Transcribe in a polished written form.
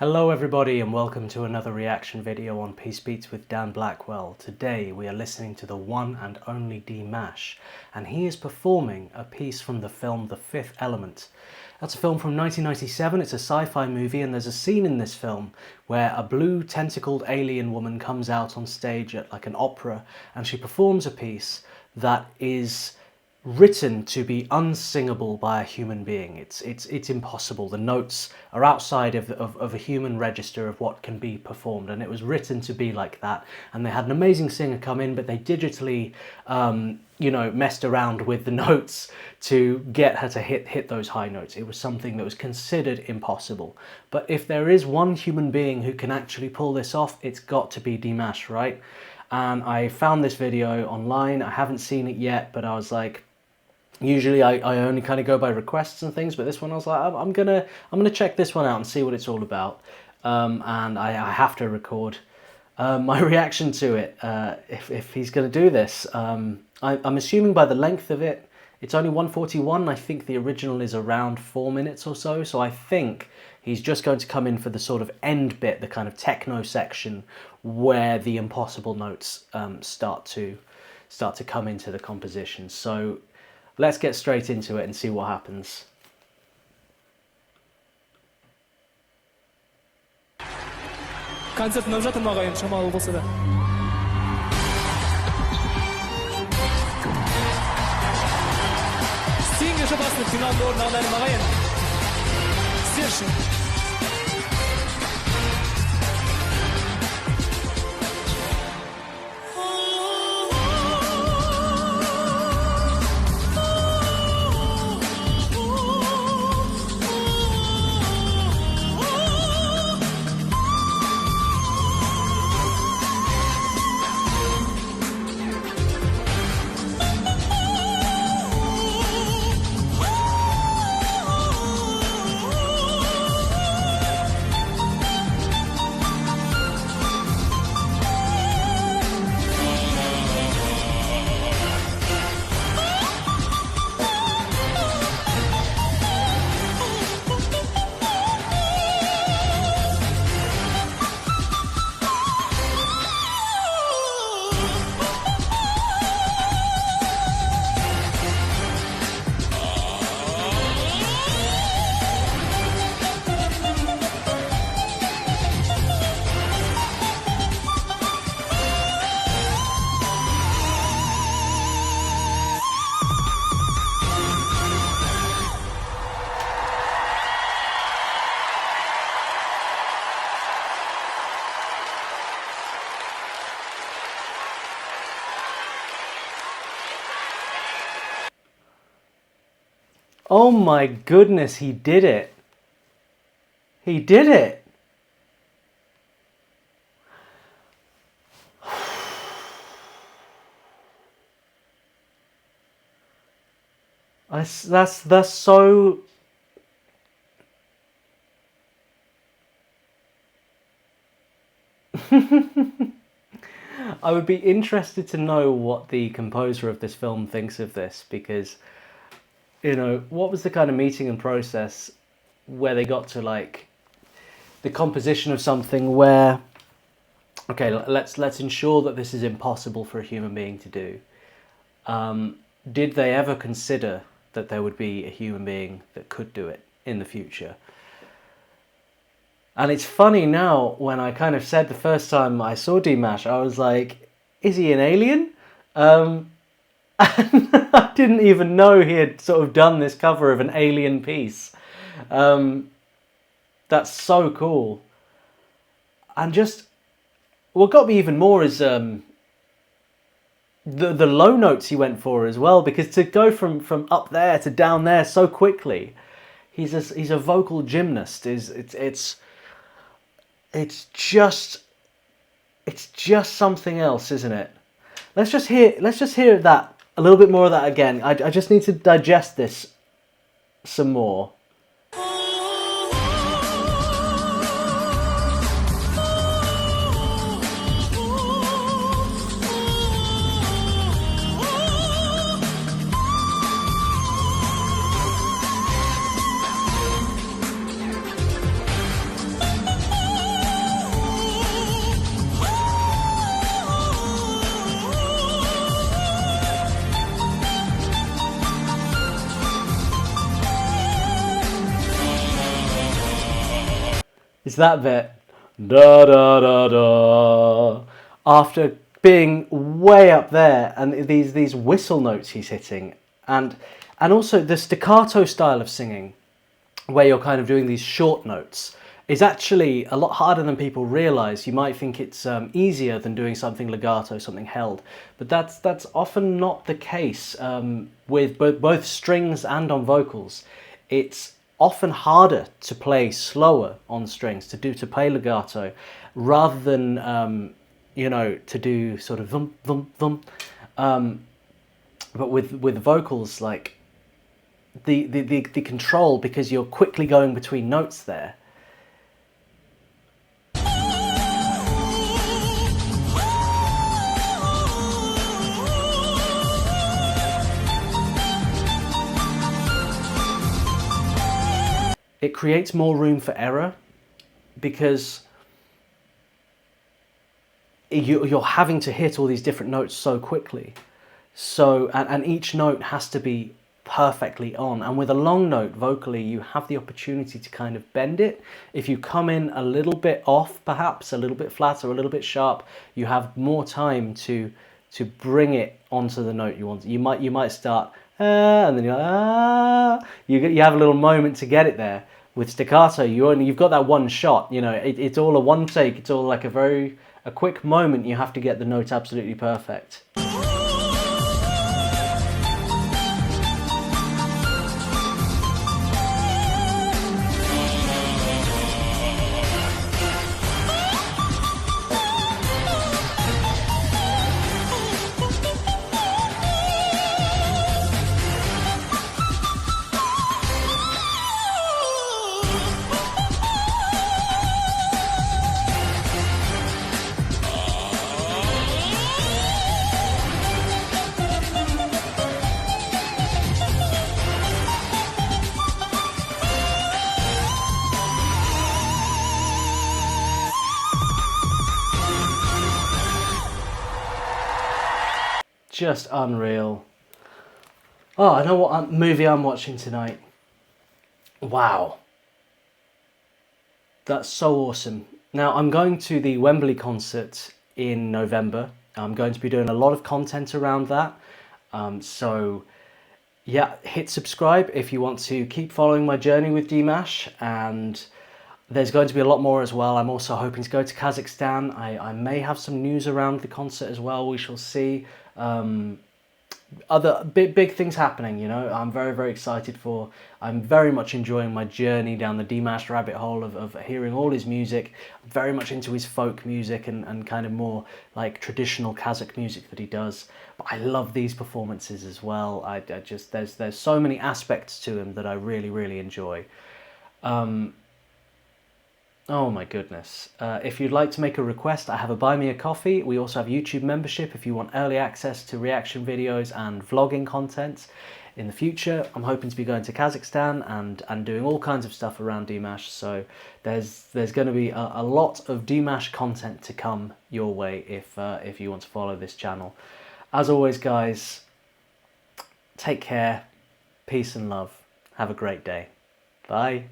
Hello everybody and welcome to another reaction video on Peace Beats with Dan Blackwell. Today we are listening to the one and only Dimash, and he is performing a piece from the film The Fifth Element. That's a film from 1997, it's a sci-fi movie, and there's a scene in this film where a blue tentacled alien woman comes out on stage at like an opera and she performs a piece that is written to be unsingable by a human being. It's impossible. The notes are outside of a human register of what can be performed, and it was written to be like that. And they had an amazing singer come in, but they digitally messed around with the notes to get her to hit those high notes. It was something that was considered impossible. But if there is one human being who can actually pull this off, it's got to be Dimash, right? And I found this video online. I haven't seen it yet, but I was like, usually I only kind of go by requests and things, but this one I was like, I'm gonna check this one out and see what it's all about. And I have to record my reaction to it if he's gonna do this. I'm assuming by the length of it, it's only 1:41. I think the original is around 4 minutes or so. So I think he's just going to come in for the sort of end bit, the kind of techno section where the impossible notes start to come into the composition. So let's get straight into it and see what happens. концерт мынау жатыр ма ағайын шамалы болса да сенге жобасының финалында орын алайын ағайын сіздер үшін Oh my goodness, he did it. He did it. That's so... I would be interested to know what the composer of this film thinks of this, because what was the kind of meeting and process where they got to like the composition of something where, okay, let's ensure that this is impossible for a human being to do. Did they ever consider that there would be a human being that could do it in the future? And it's funny now, when I kind of said the first time I saw Dimash, I was like, is he an alien? I didn't even know he had sort of done this cover of an alien piece. That's so cool. And just, what got me even more is the low notes he went for as well, because to go from up there to down there so quickly, he's a vocal gymnast. It's just something else, isn't it? Let's just hear that. A little bit more of that again. I just need to digest this some more. It's that bit. Da da da da. After being way up there, and these whistle notes he's hitting, and also the staccato style of singing, where you're kind of doing these short notes, is actually a lot harder than people realize. You might think it's easier than doing something legato, something held, but that's often not the case with both strings and on vocals. It's often harder to play slower on strings, to play legato, rather than to do sort of thump thump thump. But with vocals, like the control, because you're quickly going between notes there. It creates more room for error because you're having to hit all these different notes so quickly. So, and each note has to be perfectly on. And with a long note vocally, you have the opportunity to kind of bend it. If you come in a little bit off, perhaps a little bit flat or a little bit sharp, you have more time to bring it onto the note you want. You might start and then you're you have a little moment to get it there. With staccato, you've got that one shot. You know, it's all a one take. It's all like a quick moment. You have to get the note absolutely perfect. Just unreal. Oh, I know what movie I'm watching tonight. Wow. That's so awesome. Now, I'm going to the Wembley concert in November. I'm going to be doing a lot of content around that. So, yeah, hit subscribe if you want to keep following my journey with Dimash. And there's going to be a lot more as well. I'm also hoping to go to Kazakhstan. I may have some news around the concert as well. We shall see. Other big things happening, you know. I'm very excited for. I'm very much enjoying my journey down the Dimash rabbit hole of hearing all his music. I'm very much into his folk music and kind of more like traditional Kazakh music that he does. But I love these performances as well. I just there's so many aspects to him that I really enjoy. Oh my goodness. If you'd like to make a request, I have a Buy Me a Coffee. We also have YouTube membership if you want early access to reaction videos and vlogging content. In the future, I'm hoping to be going to Kazakhstan and doing all kinds of stuff around Dimash. So there's going to be a lot of Dimash content to come your way if you want to follow this channel. As always, guys, take care, peace and love. Have a great day. Bye.